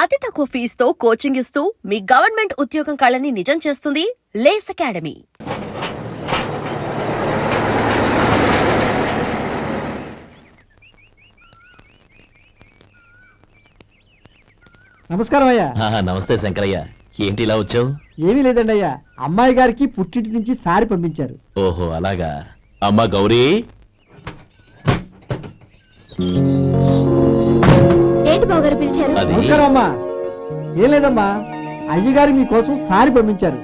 అతి తక్కువ ఫీజుతో కోచింగ్ ఇస్తూ మీ గవర్నమెంట్ ఉద్యోగం కళని నిజం చేస్తుంది లేస్ అకాడమీ. నమస్కారం అయ్యా. నమస్తే శంకరయ్య, ఏంటి ఇలా వచ్చావు? ఏమీ లేదండి అయ్యా, అమ్మాయి గారికి పుట్టింటి నుంచి సారి పంపించారు. ఓహో అలాగా. అమ్మా గౌరీ, ఏంటి బావగారు పిలిచారు? నమస్కారం అమ్మా. ఏం లేదమ్మా, అయ్యగారు మీకోసం సారి పంపించారు.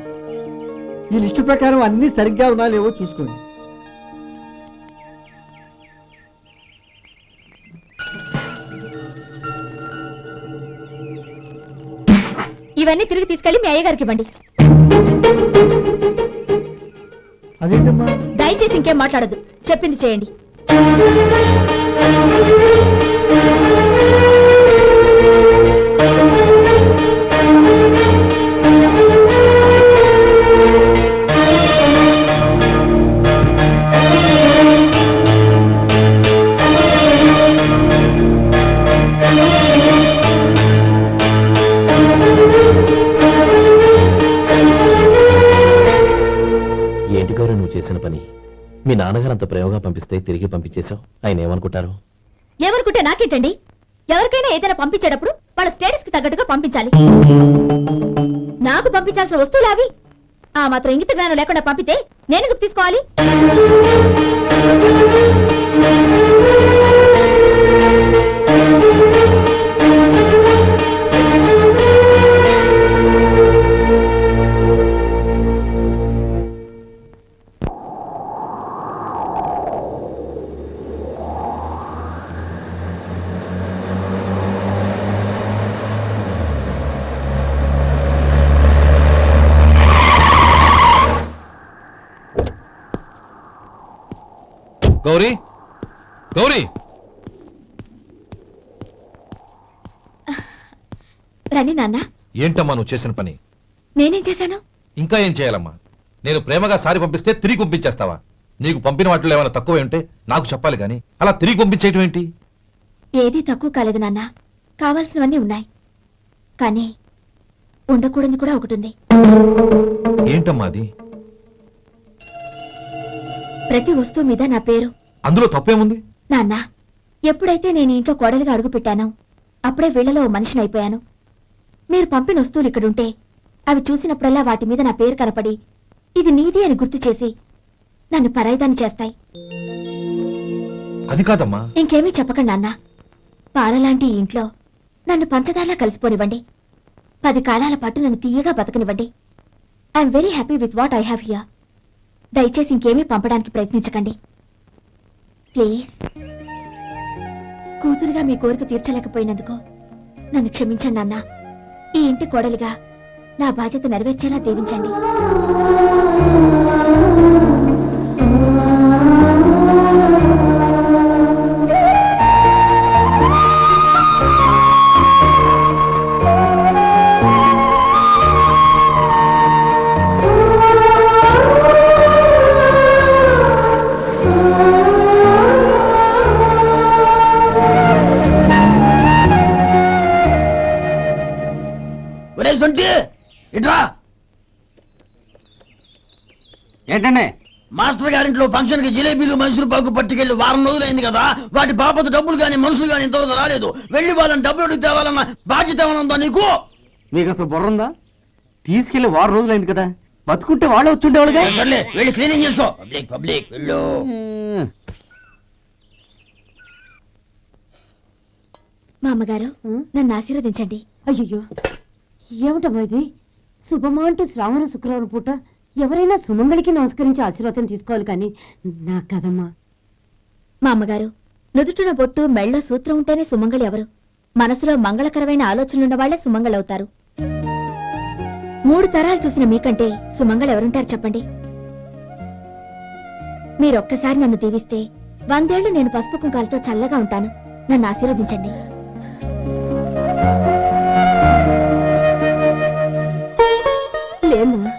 ఈ లిస్టు ప్రకారం అన్ని సరిగ్గా ఉన్నా లేవో చూసుకోండి. ఇవన్నీ తిరిగి తీసుకెళ్లి మీ అయ్యగారికి ఇవ్వండి. అదేంటమ్మా? దయచేసి ఇంకేం మాట్లాడదు, చెప్పింది చేయండి. ఏంటి గౌరీ నువ్వు చేసిన పని? మీ నాన్నగారు అంత ప్రేమగా పంపిస్తే తిరిగి పంపించేశావు. ఆయన ఏమనుకుంటారు? ఎవరుకుంటే నాకేంటండి? ఎవరికైనా ఏదైనా పంపించేటప్పుడు వాళ్ళ స్టేటస్ కి తగ్గట్టుగా పంపించాలి. నాకు పంపించాల్సిన వస్తువులు అవి. ఆ మాత్రం ఇంగిత జ్ఞానం లేకుండా పంపితే నేనెందుకు తీసుకోవాలి? గౌరీ, గౌరీ, రండి నాన్న. ఏంటమ్మా నువ్వు చేసిన పని? నేనేం చేశాను? ఇంకా ఏం చేయాలమ్మా? నేను ప్రేమగా సారి పంపిస్తే తిరిగి పంపించేస్తావా? నీకు పంపిన వాటిలో ఏమైనా తక్కువ ఉంటే నాకు చెప్పాలి కానీ అలా తిరిగి పంపించేయటం ఏంటి? ఏదీ తక్కువ కాలేదు నాన్న, కావాల్సినవన్నీ ఉన్నాయి. కానీ ఉండకూడదు కూడా ఒకటి ఉంది. ఏంటమ్మా అది? ప్రతి వస్తువు మీద నా పేరు. అందులో తప్పేముంది? నాన్న, ఎప్పుడైతే నేను ఇంట్లో కోడలిగా అడుగు పెట్టానో అప్పుడే వీళ్లలో ఓ మనిషిని అయిపోయాను. మీరు పంపిన వస్తువులు ఇక్కడుంటే అవి చూసినప్పుడల్లా వాటి మీద నా పేరు కనపడి ఇది నీది అని గుర్తు చేసి నన్ను పరాయిదాన్ని చేస్తాయి. అది కాదమ్మా. ఇంకేమీ చెప్పకండి నాన్న. పాలలాంటి ఈ ఇంట్లో నన్ను పంచదారలా కలిసిపోనివ్వండి. 10 కాలాల పాటు నన్ను తీయగా బతకనివ్వండి. I'm very happy with what I have here. దయచేసి ఇంకేమీ పంపడానికి ప్రయత్నించకండి ప్లీజ్. కూతురుగా మీ కోరిక తీర్చలేకపోయినందుకు నన్ను క్షమించండి నాన్న. ఈ ఇంటి కోడలిగా నా బాధ్యత నెరవేర్చేలా దీవించండి. ఏంటండి? మాస్టర్ గారింట్లో ఫంక్షన్ కి జిలేబీలు మైసూరు పాకు పట్టుకెళ్ళి వారం రోజులైంది కదా, వాటి బాపత డబ్బులు గాని మనుషులు గాని ఇంతవరకు రాలేదు. వెళ్ళి వాళ్ళని డబ్బులు అడిగి తేవాలన్న బాధ్యత ఏమైనా ఉందా నీకు? మీకు అసలు బుర్రందా? తీసుకెళ్లి 6 రోజులైంది కదా, బతుకుంటే వాళ్ళే వచ్చుండేవాళ్ళుగా. సర్లే, వెళ్ళి క్లీనింగ్ చేసుకో. పబ్లిక్ పబ్లిక్ వెళ్ళు. మా అమ్మగారు నన్ను ఆశీర్వదించండి. అయ్యో, ఏమిటమ్మా ఇది? శుభమా అంటూ శ్రావణ శుక్రవారం పూట ఎవరైనా సుమంగళికి నమస్కరించి ఆశీర్వాదం తీసుకోవాలి కానీ నా కదమ్మా. మా అమ్మగారు, నుదుటిన బొట్టు మెళ్ళో సూత్రం ఉంటేనే సుమంగళి ఎవరు? మనసులో మంగళకరమైన ఆలోచనలున్న వాళ్లే సుమంగళవుతారు. 3 తరాలు చూసిన మీకంటే సుమంగళ ఎవరుంటారు చెప్పండి? మీరొక్కసారి నన్ను దీవిస్తే 100 ఏళ్లు నేను పసుపు కుంకాలతో చల్లగా ఉంటాను. నన్ను ఆశీర్వదించండి. లేమ్మా,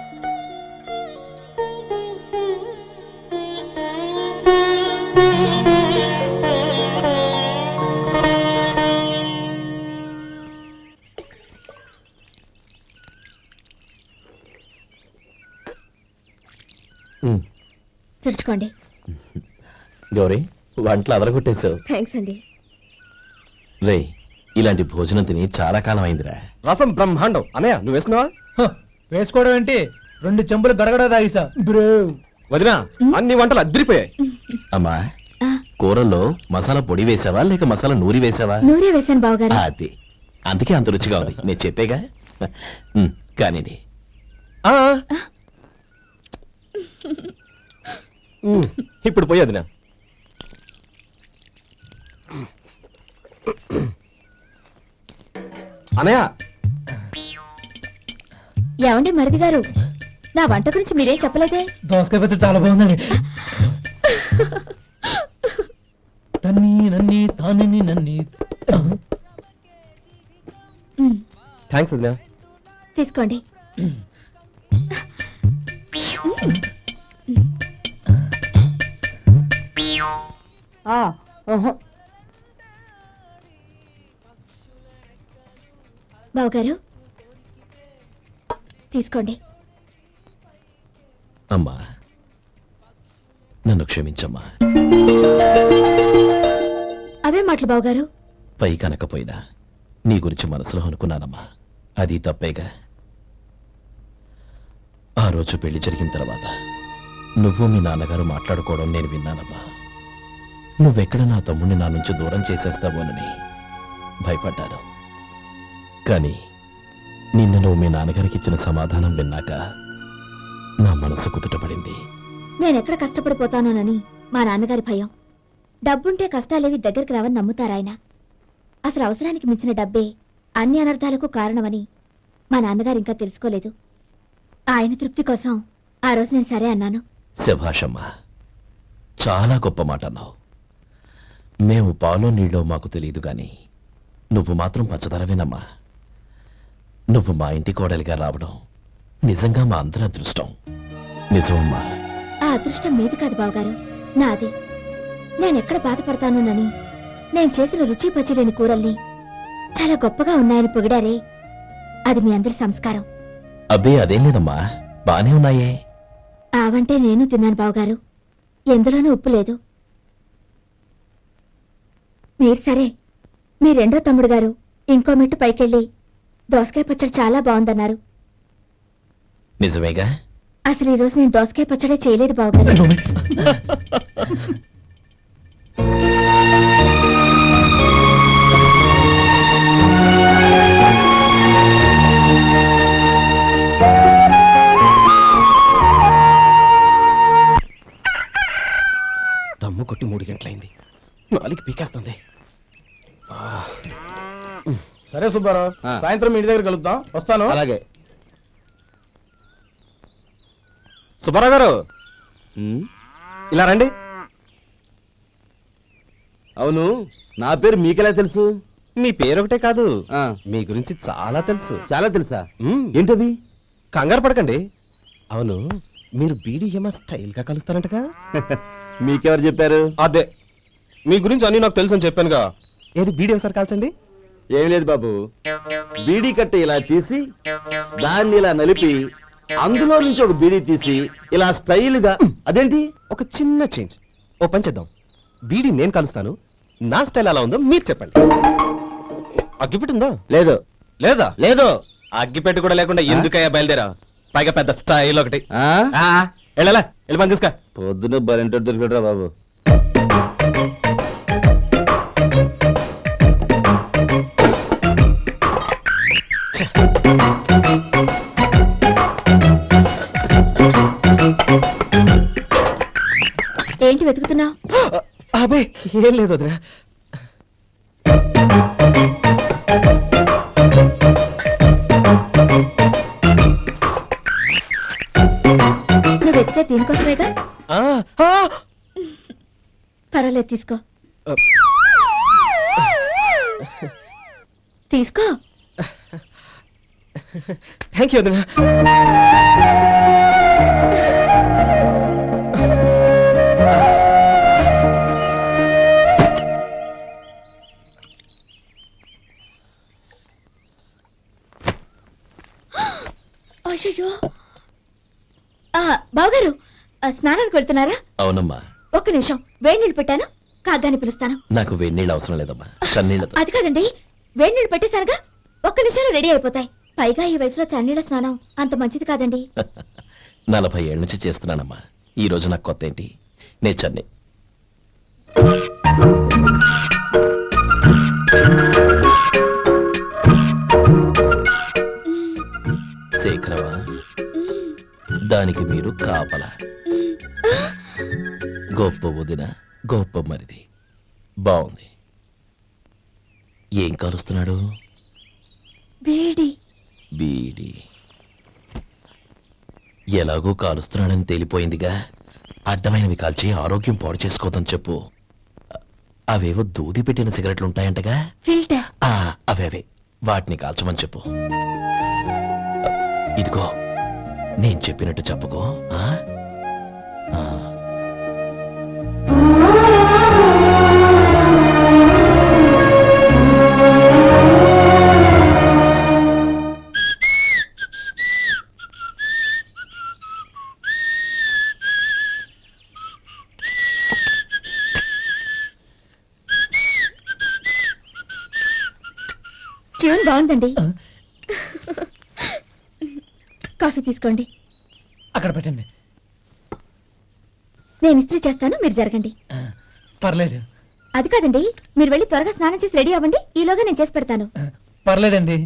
తుడుచుకోండి. గౌరీ వంటలు అదరగొట్టేశావు. థ్యాంక్స్ అండి. రే ఇలాంటి భోజనం తిని చాలా కాలం అయిందిరా. రసం బ్రహ్మాండం. అన్నయ్య నువ్వు వేసుకున్నావా? వేసుకోవడం ఏంటి, 2 చెంబులు గడగడ తాగిసా బ్రో. వదినా అన్ని వంటలు అద్దరిపోయాయి. అమ్మా ఆ, కూరల్లో మసాలా పొడి వేసావా లేక మసాలా నూరి వేసావా? నూరే వేశాను బావగారు. అది అందుకే అంత రుచిగా ఉంది. నేను చెప్పేగా. కానివ్వండి. ఆ. ఇప్పుడు పోయి వదినా. అన్నయ్య ఏమండి మరిది గారు, నా వంట గురించి మీరేం చెప్పలేదే? దోసకాయ పచ్చడి చాలా బాగుందండి. తన్ని నన్ని తాని నన్ని. థ్యాంక్స్ వదినా. తీసుకోండి. బావగారు తీసుకోండి. అమ్మా నన్ను క్షమించమ్మా. అవే మాటలు బావగారు. పై కనకపోయినా నీ గురించి మనసులో అనుకున్నానమ్మా. అది తప్పేగా. ఆ రోజు పెళ్లి జరిగిన తర్వాత నువ్వు మీ నాన్నగారు మాట్లాడుకోవడం నేను విన్నానమ్మా. నువ్వెక్కడ నా తమ్ముడిని నా నుంచి దూరం చేసేస్తావోనని భయపడ్డాను. కానీ నిన్న నువ్వు మీ నాన్నగారికి ఇచ్చిన సమాధానం విన్నాక నా మనసు కుదుటపడింది. నేనెక్కడ కష్టపడిపోతానోనని మా నాన్నగారి భయం. డబ్బుంటే కష్టాలేవి దగ్గరికి రావని నమ్ముతారాయన. అసలు అవసరానికి మించిన డబ్బే అన్ని అనర్థాలకు కారణమని మా నాన్నగారు ఇంకా తెలుసుకోలేదు. ఆయన తృప్తి కోసం ఆ రోజు నేను సరే అన్నాను. శభాషమ్మా, చాలా గొప్ప మాట అన్నావు. మేము పాలో నీళ్ళో మాకు తెలియదు గాని నువ్వు మాత్రం పచ్చదనవేనమ్మా. నువ్వు మా ఇంటి కోడలిగా రావడం నిజంగా మా అందరి అదృష్టం. నిజమమ్మా. ఆ అదృష్టం మీది కాదు బావగారు, నాది. నేనెక్కడ బాధపడతానోనని నేను చేసిన రుచి పచిలేని కూరల్ని చాలా గొప్పగా ఉన్నాయని పొగిడారే, అది మీ అందరి సంస్కారం. అబ్బే అదేం లేదమ్మా, బానే ఉన్నాయే. ఆవంటే నేను తిన్నాను బావగారు, ఎందులోనూ ఉప్పు లేదు. మీరు సరే, మీ రెండో తమ్ముడు గారు ఇంకో మెట్టు పైకెళ్ళి దోసకాయ పచ్చడి చాలా బాగుందన్నారు. నిజమేగా? అసలు ఈ రోజు నేను దోసకాయ పచ్చడే చేయలేదు బావగారు. దమ్ము కొట్టి 3 గంటలైంది. 4 పీకేస్తుంది. సరే సుబ్బారావు, సాయంత్రం ఇంటి దగ్గర కలుద్దాం. వస్తాను. అలాగే. సుబ్బారావు గారు ఇలా రండి. అవును, నా పేరు మీకెలా తెలుసు? మీ పేరు ఒకటే కాదు, మీ గురించి చాలా తెలుసు. చాలా తెలుసా? మ్మ్. ఏంటవి? కంగారు పడకండి. అవును, మీరు బీడీఎం స్టైల్ గా కలుస్తారంటగా? మీకెవరు చెప్పారు? అదే, మీ గురించి అన్ని నాకు తెలుసు అని చెప్పానుగా. ఏది బీడీ ఒకసారి కాల్చండి. ఏం లేదు బాబు, బీడీ కట్ట ఇలా తీసి దాన్ని ఇలా నలిపి అందులో నుంచి ఒక బీడీ తీసి ఇలా స్టైల్గా. అదేంటి? ఒక చిన్న చేంజ్. ఓ పని చేద్దాం, బీడీ నేను కలుస్తాను, నా స్టైల్ ఎలా ఉందో మీరు చెప్పండి. అగ్గిపెట్టుందా? లేదు. లేదా? లేదు. అగ్గిపెట్టు కూడా లేకుండా ఎందుకయ్యా బయలుదేరా? పైగా పెద్ద స్టైల్ ఒకటి. ఆ? వెళ్ళాలా, వెళ్ళి పని చూసుకో. పొద్దున బలింటో దొరికడరా బాబు. ఏంటి వెతుకుతున్నావు? అబే ఏం లేదు వదినా. నువ్వు వెతికే దీనికోసమేగా. ఆ, ఆ. పర్వాలేదు, తీసుకో. తీసుకో. థ్యాంక్ యూ వదినా. అయ్యో, బావగారు స్నానానికి వెళ్తున్నారా? అవునమ్మా. ఒక్క నిమిషం, వేడి నీళ్ళు పెట్టాను, కాగ్గాని పిలుస్తాను. నాకు వేడి నీళ్ళు అవసరం లేదమ్మా, చన్నీళ్ళతో. అది కాదండి, వేడి నీళ్ళు పెట్టేశానుగా, ఒక్క నిమిషంలో రెడీ అయిపోతాయి. పైగా ఈ వయసులో చన్నీళ్ళ స్నానం అంత మంచిది కాదండి. 40 ఏళ్ళ నుంచి చేస్తున్నానమ్మా. ఈ రోజు నాకు కొత్త ఏంటి? నే చన్ని. శేఖరవా, దానికి మీరు కాపలా. గొప్ప వదిన, గొప్ప మరిది. బాగుంది. ఏం కాలుస్తున్నాడు? వేడి. బీడి. ఎలాగో కాలుస్తున్నాడని తేలిపోయిందిగా, అడ్డమైనవి కాల్చి ఆరోగ్యం పాడు చేసుకోవద్దని చెప్పు. అవేవో దూది పెట్టిన సిగరెట్లు ఉంటాయంటగా, ఫిల్టర్. అవే వాటిని కాల్చమని చెప్పు. ఇదిగో, నేను చెప్పినట్టు చెప్పుకో. ట్యూన్ బాగుందండి. కాఫీ తీసుకోండి. అక్కడ పెట్టండి. నేను ఇస్త్రీ చేస్తాను, మీరు జరగండి. పర్లేదు. అది కాదండి, మీరు వెళ్ళి త్వరగా స్నానం చేసి రెడీ అవ్వండి, ఈలోగా నేను చేసి పెడతాను. పర్లేదండి.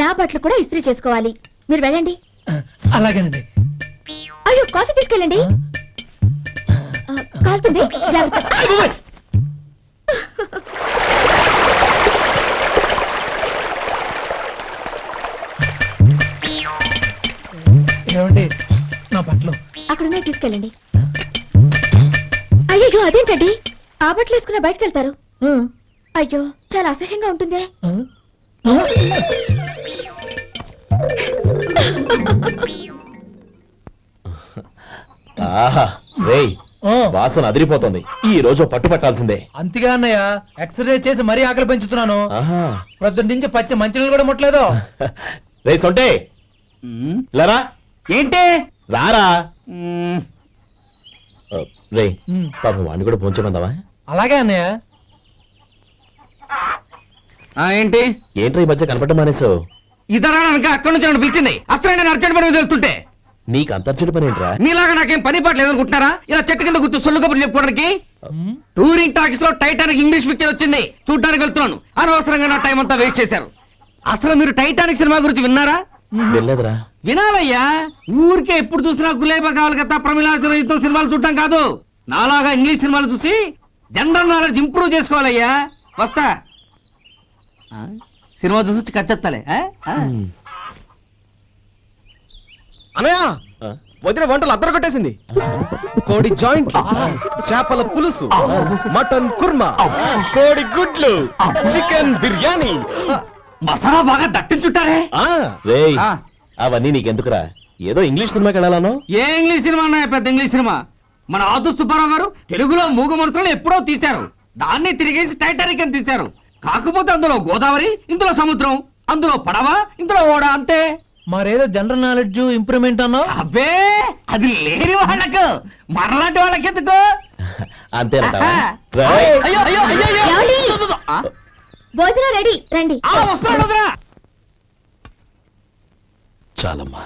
నా బట్టలు కూడా ఇస్త్రీ చేసుకోవాలి, మీరు వెళ్ళండి. అలాగేనండి. అయ్యో, కాఫీ తీసుకెళ్ళండి. కాలుతుంది, జాగ్రత్త. ఏమండి, నా బట్టలు అక్కడున్నాయి, తీసుకెళ్ళండి. అయ్యో, అదేంటండి, ఆ బట్టలు వేసుకుని బయటకు వెళ్తారు? అయ్యో, చాలా అసహ్యంగా ఉంటుందే. ఆహా, రేయ్, వాసన అదిరిపోతుంది. ఈ రోజు పట్టు పట్టాల్సిందే. అంతగా అన్నయ్య, ఎక్సర్సైజ్ చేసి మరీ ఆకలి పెంచుతున్నాను. ఆహా. ప్రొద్దున నుంచి పచ్చ మంచినీళ్ళు కూడా ముట్టలేదు. రే సొంటే, లరా, ఏంటి? రారా. రే, పాపం వాడిని కూడా పోంచమందావా? అలాగే అన్నయ్య. ఏంటి? ఏంట్రా ఈ మధ్య కనపడడం మానేసావు? ఇతర అక్కడి నుంచి నన్ను పిలిచింది. అసలు నేను అర్జెంట్ పని తెలుస్తుంటే నీకు అంతర్చడి పని ఏంట్రా? మీలాగా నాకేం పని పాట లేదనుకుంటున్నారా? ఇలా చెట్టు కింద గుర్తు సొల్లు కబుర్లు చెప్పుకోవడానికి. టూరింగ్ టాకీస్ లో టైటానిక్ ఇంగ్లీష్ పిక్చర్ వచ్చింది, చూడ్డానికి వెళ్తున్నాను. అనవసరంగా నా టైం అంతా వేస్ట్ చేశారు. అసలు మీరు టైటానిక్ సినిమా గురించి విన్నారా? వెళ్ళలేదురా. వినాలయ్యా, ఊరికే ఎప్పుడు చూసినా గులేబా కావాలి కదా, ప్రమిళ సినిమాలు చూడటం కాదు. నాలాగా ఇంగ్లీష్ సినిమాలు చూసి జనరల్ నాలెడ్జ్ ఇంప్రూవ్ చేసుకోవాలయ్యా. వస్తా. సినిమా చూసి కచ్చెత్తాలే. అనయ్య, వదిన వంటలు అద్దరు కొట్టేసింది. కోడి జాయింట్, చేపల పులుసు, మటన్ కుర్మా, కోడి గుడ్లు, చికెన్ బిర్యానీ, మసాలా బాగా దట్టించుంటారే. రేయ్, అవన్నీ నీకెందుకురా? ఏదో ఇంగ్లీష్ సినిమాకి వెళ్ళాలను. ఏ ఇంగ్లీష్ సినిమా అన్నా? పెద్ద ఇంగ్లీష్ సినిమా. మన ఆదు సుబ్బారావు గారు తెలుగులో మూగ మనసులను ఎప్పుడో తీశారు. దాన్ని తిరిగేసి టైటానిక్ అని తీశారు. కాకపోతే అందులో గోదావరి, ఇందులో సముద్రం, అందులో పడవ, ఇందులో ఓడ, అంతే. మరేదో జనరల్ నాలెడ్జ్ ఇంప్రూవ్మెంట్ అన్నా? అబ్బే, అది లేని వాళ్ళకు, మనలాంటి వాళ్ళకి ఎందుకు? అంతేనంటావా? అయ్యో, అయ్యో, అయ్యో, అయ్యో. ఏమండి? భోజనం రెడీ, రండి. వస్తున్నాడు వదరా. చాలమ్మా.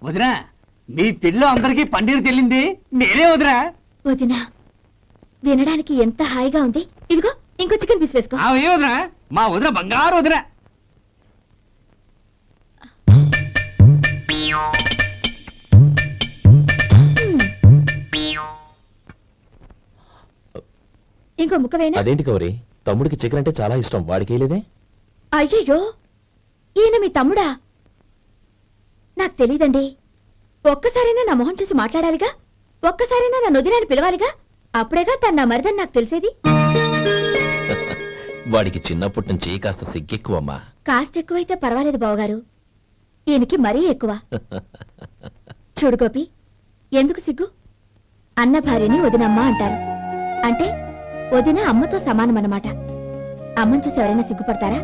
వదినా, మీ పెళ్ళి అందరికీ పన్నీరు చెల్లింది నేనే వదినా. వదినా, వినడానికి ఎంత హాయిగా ఉంది. ఇదిగో, ఇంకో చికెన్ పీస్ వేసుకో. ఏ వదినా, మా వదిన బంగారు వదినా. ఇంకో ముక్క వేనా? అదేంటి కౌరి, తమ్ముడికి చికెన్ అంటే చాలా ఇష్టం, వాడికి వేయలేదే? అయ్యయ్యో, ఈయన మీ తమ్ముడా? నాకు తెలీదండి. ఒక్కసారైనా నా మొహం చూసి మాట్లాడాలిగా, ఒక్కసారైనా నా నుదినాన్ని పిలవాలిగా, అప్పుడేగా తన నా మరిదని నాకు తెలిసేది. వాడికి చిన్నప్పటి నుంచి కాస్త సిగ్గెక్కువమ్మా. కాస్త ఎక్కువైతే పర్వాలేదు బావగారు, ఈయనకి మరీ ఎక్కువ. చూడు గోపి, ఎందుకు సిగ్గు? అన్న భార్యని వదినమ్మ అంటారు. అంటే వదిన అమ్మతో సమానం అన్నమాట. అమ్మని చూసి ఎవరైనా సిగ్గుపడతారా?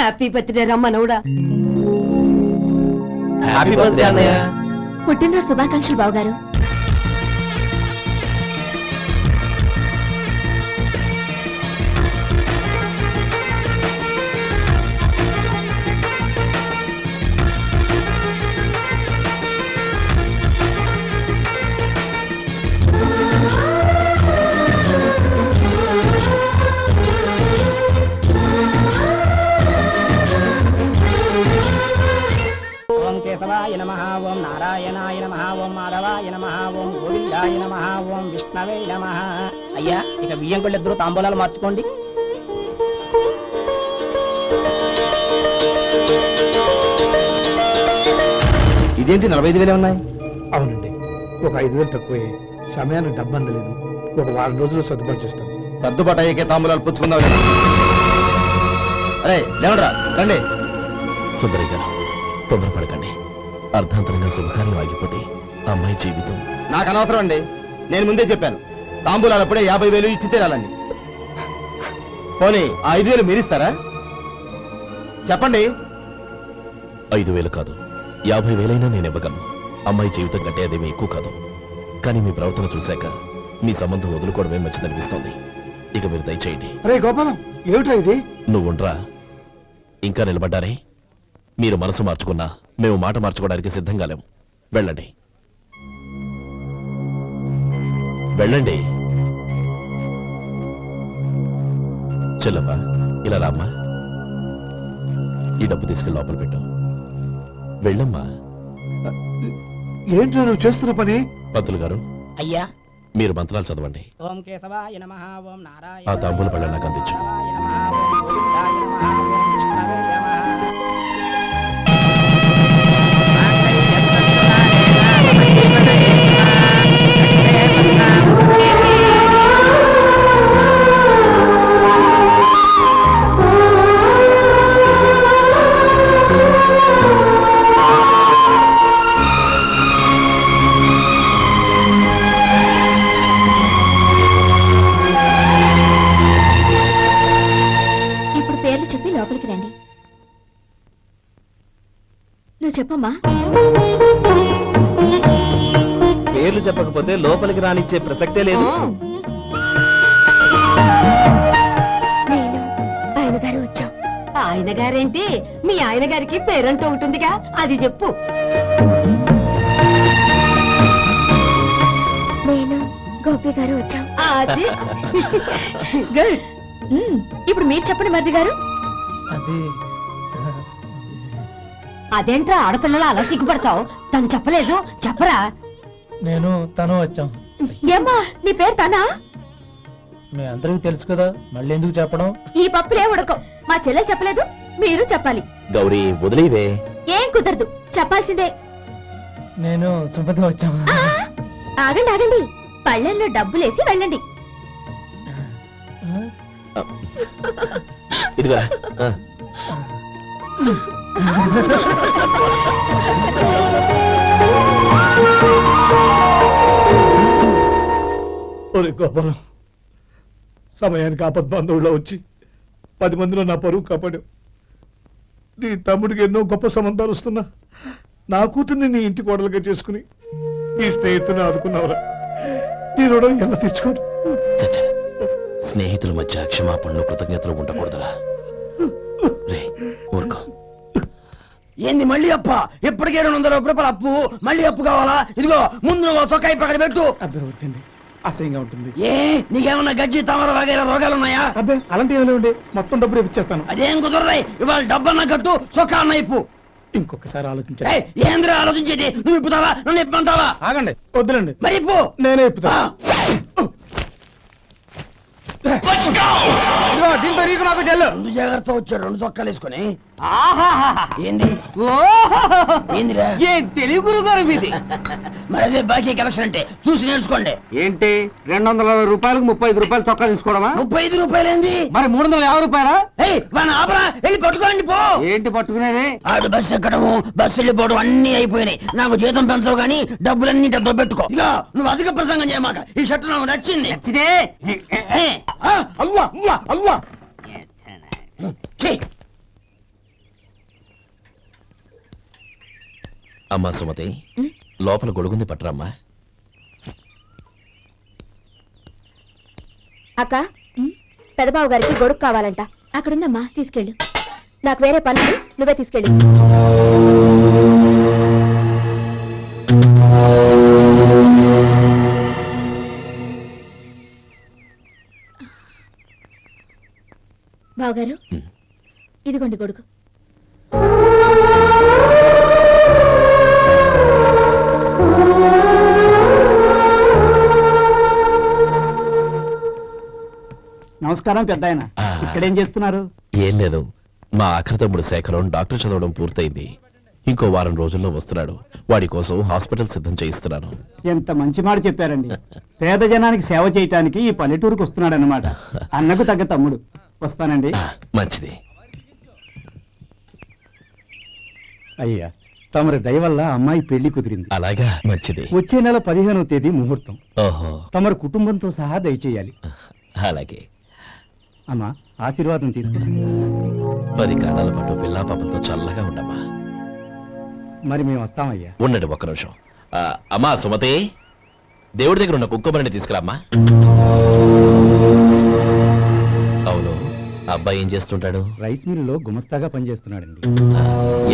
హ్యాపీ బర్త్డే రమ్మనవుడా. హ్యాపీ బర్త్డే అన్నయ్య. పుట్టినరోజు శుభాకాంక్షలు బావగారు. ఓం కేశవాయ నమః, ఓం నారాయణాయ నమః, ఓం మాధవాయ నమః, ఓం గోవిందాయ నమః, ఓం విష్ణవే నమః. అయ్యా ఇక బియ్యం కొళ్ళిద్దరూ తాంబూలాలు మార్చుకోండి. ఇదేంటి 45,000 ఉన్నాయి? అవునండి, ఒక 5,000 తక్కువే. సమయానికి డబ్బు అందలేదు. ఒక వారం రోజులు సర్దుబాటు చేస్తాను. సర్దుబాటు అయ్యే తాంబూలాలు పుచ్చుకుందాం. అరే లేవడరా, రండి. సుందరి గారు, తొందరపడకండి. అర్ధాంతరంగా శుభకార్యం ఆగిపోతే అమ్మాయి జీవితం. నాకు అనవసరం అండి, నేను ముందే చెప్పాను. తాంబూలాలు అప్పుడే 50,000 ఇచ్చి తీరాలండి. పోనీ ఆ 5,000 మీరిస్తారా? చెప్పండి. 5,000 కాదు, 50,000 నేను ఇవ్వగలను. అమ్మాయి జీవితం కంటే అదేమీ ఎక్కువ కాదు. కానీ మీ ప్రవర్తన చూశాక మీ సంబంధం వదులుకోవడమే మంచిదనిపిస్తోంది. ఇక మీరు దయచేయండి. అరే గోపాలం, ఏమిట్రా ఇది? నువ్వుండ్రా, ఇంకా నిలబడ్డారే. మీరు మనసు మార్చుకున్నా మేము మాట మార్చుకోవడానికి సిద్ధంగా లేము. వెళ్ళండి, వెళ్ళండి. చెల్లమ్మా, ఇలా రామ్మా. ఈ డబ్బు తీసుకెళ్ళి లోపల పెట్టు. వెళ్ళమ్మా. ఏంట్రా నువ్వు చేస్తున్న పని? పంతులు గారు, అయ్యా మీరు మంత్రాలు చదవండి. ఓం కేశవాయ నమః, ఓం నారాయణ ఆ తాంబూల పళ్ళ నాకు అందించు. నమః, ఓం గోవిందాయ నమః, ఓం విష్ణవే నమః. ఇప్పుడు పేర్లు చెప్పి లోపలికి రండి. నువ్వు చెప్పమ్మా. పేర్లు చెప్పకపోతే లోపలికి రానిచ్చే ప్రసక్తే లేదు. నేను ఆయన గారు వచ్చాం. ఆయన గారేంటి, మీ ఆయన గారికి పేరంటూ ఉంటుందిగా, అది చెప్పు. నేను గోపి గారు వచ్చాం. అది గుడ్. ఇప్పుడు మీరు చెప్పండి మరిది గారు. అది అదేంట్రా ఆడపిల్లలు అలా సిగ్గుపడతావు? తను చెప్పలేదు, చెప్పరా. నేను తను వచ్చాం. ఏమ్మా, నీ పేరు తానా? మీ అందరికీ తెలుసు కదా, మళ్ళీ ఎందుకు చెప్పడం? ఈ పప్పులే ఉడకం. మా చెల్లె చెప్పలేదు, మీరు చెప్పాలి. గౌరీ, వదిలేవే. ఏం కుదరదు, చెప్పాల్సిందే. నేను సుమతి వచ్చాం. ఆ, ఆగండి ఆగండి, పళ్ళెల్లో డబ్బులేసి వెళ్ళండి. ఇదిగా ఒరే గోపాలం, సమయానికి ఆపద్బాంధవుల్లో వచ్చి 10 మందిలో నా పరువు కాపాడావు. నీ తమ్ముడికి ఎన్నో గొప్ప సంబంధాలు వస్తున్నా నా కూతుర్ని నీ ఇంటి కోడలుగా చేసుకుని నీ స్నేహితుని ఆదుకున్నావురా. నీ రుణం ఎలా తెచ్చుకోరు? చచ్చ, స్నేహితుల మధ్య క్షమాపణలు కృతజ్ఞతలు ఉండకూడదురా. రే ఊరుకో. ఏంది మళ్ళీ అప్ప? ఇప్పటికే 200 రూపాయల అప్పు, మళ్ళీ అప్పు కావాలా? ఇదిగో ముందు నువ్వు చొక్కా పక్కన పెట్టు. అబ్బాయి వద్దండి, అసహ్యంగా ఉంటుంది. ఏ నీకేమన్నా గజ్జి తమర వగైరా రోగాలున్నాయా? అబ్బాయి అలాంటి ఏమైనా ఉండే, మొత్తం డబ్బులు ఇప్పించేస్తాను. అదేం కుదరదాయి. ఇవాళ డబ్బన్నా కట్టు, చొక్కా అన్న ఇప్పు. ఇంకొకసారి ఆలోచించండి. ఏయ్, ఏంద్రా ఆలోచించేది? నువ్వు ఇప్పుతావా, నన్ను ఇప్పమంటావా? ఆగండి, వద్దులండి, మరి ఇప్పు. నేనే ఇప్పుతా. దీంతో నీకు నాకు చెల్లు. 2 జాగ్రత్త వచ్చాడు, 2 చొక్కాలు వేసుకొని. ఆహాహాహా. ఏంది ఓహోహోహో. ఏందిరా? ఏ తెలుగు గురువు గారు మీది? మరి అదే బాకీ కలెక్షన్ అంటే చూసి నేర్చుకోండి. ఏంటి 220 రూపాయలకు 35 రూపాయలు చొక్కా తీసుకోవడమా? 35 రూపాయలు ఏంది? మరి 350 రూపాయలా? ఏయ్ వాడిని ఆపరా, వెళ్ళి పట్టుకోండి పో. ఏంటి పట్టుకునేది? ఆడు బస్సు ఎక్కడము, బస్సు వెళ్ళిపోవడం అన్ని అయిపోయినాయి. నాకు జీతం పెంచవు కానీ డబ్బులన్నీ డబ్బు పెట్టుకో. ఇక నువ్వు అధిక ప్రసంగం చేయమాక. ఈ షర్ట్ నాకు నచ్చింది. నచ్చితే అల్వా అల్వా అల్వా. ఛీ! అమ్మా సుమతి, లోపల గొడుగుంది పట్టరమ్మా. అక్క పెదబాబు గారికి గొడుగు కావాలంట. అక్కడుందమ్మా, తీసుకెళ్ళు. నాకు వేరే పని ఉంది, నువ్వే తీసుకెళ్ళు. బావగారు, ఇదిగోండి గొడుగు. నమస్కారం పెద్ద ఆయన. ఇక్కడేం చేస్తున్నారు? ఏం లేదు, మా ఆఖరి తమ్ముడు శేఖరం డాక్టర్ చదవడం పూర్తయింది. ఇంకో వారం రోజుల్లో వస్తున్నాడు. వాడి కోసం హాస్పిటల్ సిద్ధం చేయిస్తున్నాను. ఎంత మంచి మాట చెప్పారండి. పేద జనానికి సేవ చేయటానికి ఈ పల్లెటూరుకు వస్తున్నాడు అన్నమాట. అన్నకు తగ్గ తమ్ముడు. వస్తానండి. మంచిది. అయ్యా, తమరి దయ వల్ల అమ్మాయి పెళ్లి కుదిరింది. అలాగా, మంచిది. వచ్చే నెల 15వ తేదీ ముహూర్తం. ఓహో, తమరు కుటుంబంతో సహా దయచేయాలి. అలాగే. అమ్మా, ఆశీర్వాదం తీసుకుని 10 కాలాల పాటు పిల్లా పాపంతో చల్లగా ఉండమ్మా. మరి మేము వస్తామయ్యా. ఉండండి ఒక్క నిమిషం. అమ్మా సుమతి, దేవుడి దగ్గర ఉన్న కుంకుమని తీసుకురామ్మా. అవును, అబ్బాయి ఏం చేస్తుంటాడు? రైస్ మిల్లులో గుమస్తాగా పనిచేస్తున్నాడండి.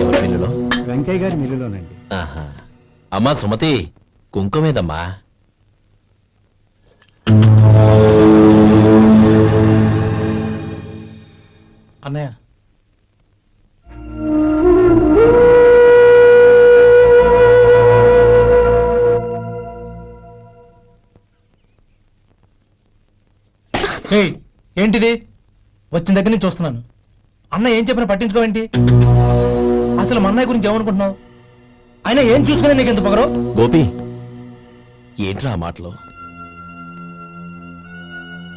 ఎవరి మిల్లులో? వెంకయ్య గారి మిల్లులోనండి. ఆహా. అమ్మా సుమతి, కుంకుమేదమ్మా. అన్నయ్య, ఏంటిది? వచ్చిన దగ్గర నుంచి చూస్తున్నాను. అన్న ఏం చెప్పినా పట్టించుకోవేంటి? అసలు మా అన్నయ్య గురించి ఏమనుకుంటున్నావు? ఆయన ఏం చూసుకునే నీకు ఎంత పొగరు? గోపి, ఏంట్రా ఆ మాటలు?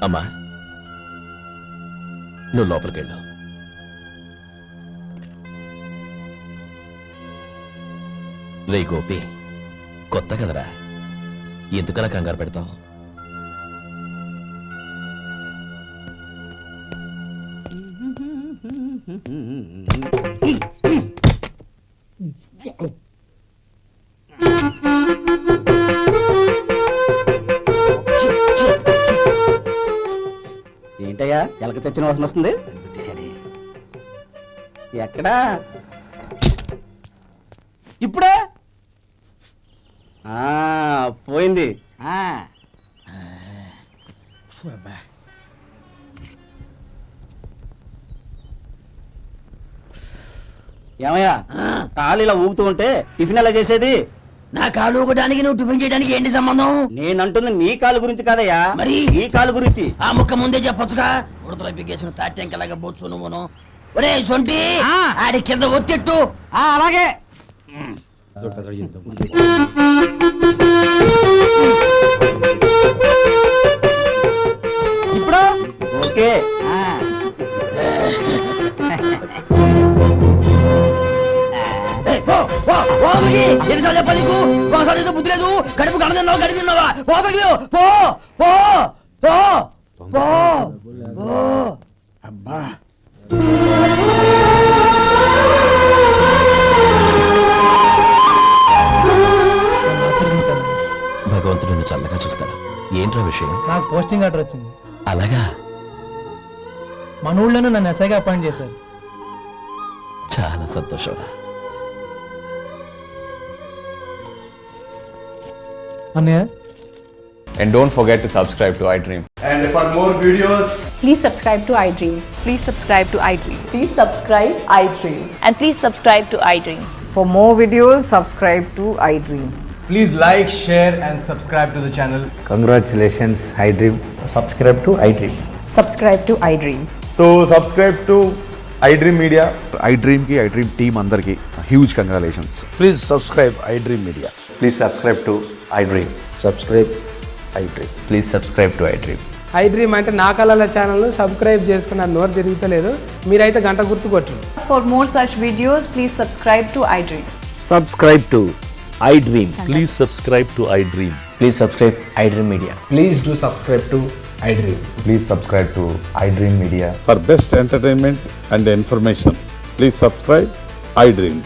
అమ్మా, నువ్వు లోపలికి వెళ్ళు. రే గోపి, కొత్త కదరా, ఎందుకలా కంగారు పెడతావు? ఏంటయ్యా, ఎలక తెచ్చిన వాసన వస్తుంది? ఎక్కడా? ఇప్పుడే పోయింది. ఏమయ్యా, కాలు ఇలా ఊగుతూ ఉంటే టిఫిన్ ఎలా చేసేది? నా కాలు ఊగడానికి నువ్వు టిఫిన్ చేయడానికి ఏంటి సంబంధం? నేనంటుంది నీ కాలు గురించి కాదయ్యా, మరి ఈ కాలు గురించి. ఆ ముక్క ముందే చెప్పొచ్చుగా. ఉడతల పిగేసిన తాట్యంకలాగా బొచ్చు నువ్వును. ఒరే సొంటి, ఆడి కింద ఒత్తిట్టు. అలాగే. ఇప్పుడు ఓకే. ఎన్నిసార్లు చెప్పాలి నీకు? ఒకసారి బుద్ధి లేదు. కడుపు గడ తిన్నావు, గడి తిన్నావా? పో పో పో పో పో పో. అబ్బా, భగవంతుడు నిన్ను చల్లగా చూస్తాడు. ఏంట్రా విషయం? నాకు పోస్టింగ్ ఆర్డర్ వచ్చింది. అలాగా? మన ఊళ్ళోనే నన్ను ఎస్ఐగా అపాయింట్ చేశారు. చాలా సంతోషంరా. అన్నయ్య, And don't forget to subscribe to iDream. And for more videos, please subscribe to iDream. Please subscribe to iDream. Please subscribe iDream. And please subscribe to iDream. For more videos, subscribe to iDream. Please like, share, and subscribe to the channel. congratulations, iDream. Subscribe to iDream. Subscribe to iDream. So subscribe to iDream Media. iDream ki iDream team andarki huge congratulations. Please subscribe iDream Media. Please subscribe to iDream. Subscribe iDream. Please subscribe to iDream. iDream అంటే నా కళల channel subscribe చేసుకున్న నోరు తిరుగుతలేదు. మీరైతే గంట గుర్తు కొట్టండి. For more such videos, please subscribe to iDream. Subscribe to iDream. Please subscribe to iDream. Please subscribe iDream Media. Please do subscribe to iDream. Please subscribe to iDream Media. For best entertainment and information, please subscribe iDream.